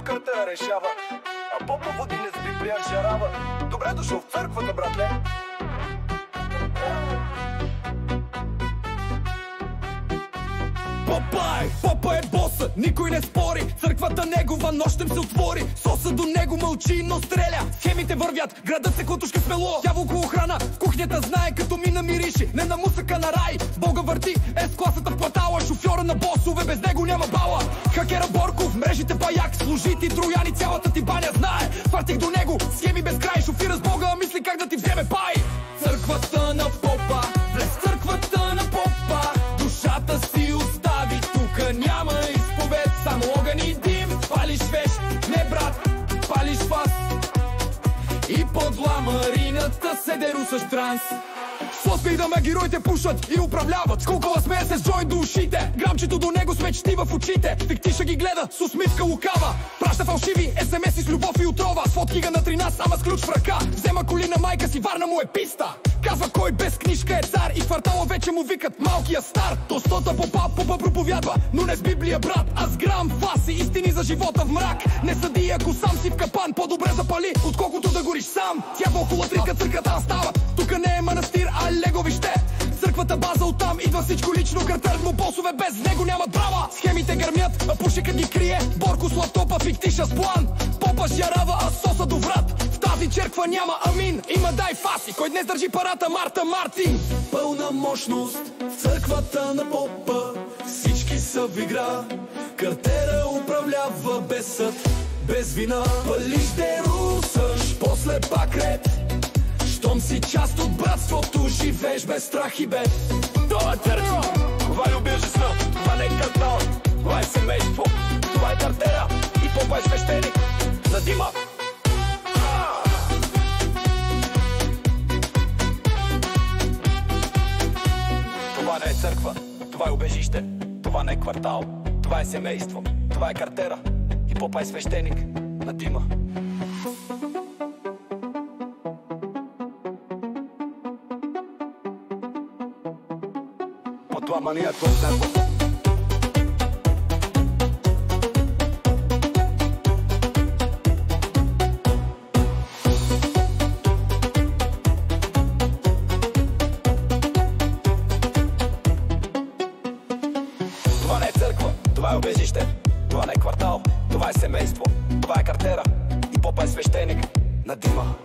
картера решава, а попа води не спи прияк жарава. Добре дошъл в църквата, братле. Попа е боса, никой не спори. Църквата негова, нощем се отвори. Соса до него мълчи, но стреля. Схемите вървят, градът се котушка смело. Дяволко охрана, в кухнята знае, като мина мириши. Не на мусъка на рай, Бога върти С-класата в платала. Шофьора на босове, без него няма бала. Хакера Борков, мрежите паяк. Служити трояни, цялата ти баня знае. Фартих до него, схеми без край. Шофира с Бога, мисли как да ти вземе пай. Църквата на попа, влез църквата на попа. Душата си остави, тука няма изповед. Само огън и дим, палиш вещ, не брат, палиш фас. И под ламарината се дерусаш транс. Соски да ме героите пушат и управляват. Скулкала смея се с джойнт до ушите. Грамчето до него с мечти в очите. Фиктиша ги гледа с усмивка лукава. Праща фалшиви СМС-и с любов и отрова. Сфоткига на 13, ама с ключ в ръка. Взема коли на майка си, варна му е писта. Казва кой без книжка е цар. И в квартала вече му викат малкия стар. Тостота попа проповядва, но не с Библия, брат, а с грам фас и истини за живота в мрак. Не съди, ако сам си в капан. По-добре запали, отколкото да гориш сам. Тя околатрика, църквата става. Тука не е манастир, а леговище. Църквата база, оттам идва всичко лично. Картел, но босове без него нямат права. Схемите гърмят, а пушекът ги крие. Борко с лаптопа, фиктиша с план. Попа жарава, а соса до врат. В тази черква няма амин, има дай фаси. Кой днес държи парата, Марта Мартин. Пълна мощност в църквата на попа. Всички са в игра. Картера управлява без съд, без вина. Палиш дерусаш, после пак ред. Щом си част от братството, живееш без страх и бед. Това е църква, това е убежище, това не е картал, това е семейство, това е картера и попа е свещеник на дима. Това не е църква, това е убежище, това не е квартал, това е семейство, това е картера и попа е свещеник на дима. Това мания концерт. Това не е църква, това е убежище, това не е квартал, това е семейство, това е картера и попа е свещеник на дима.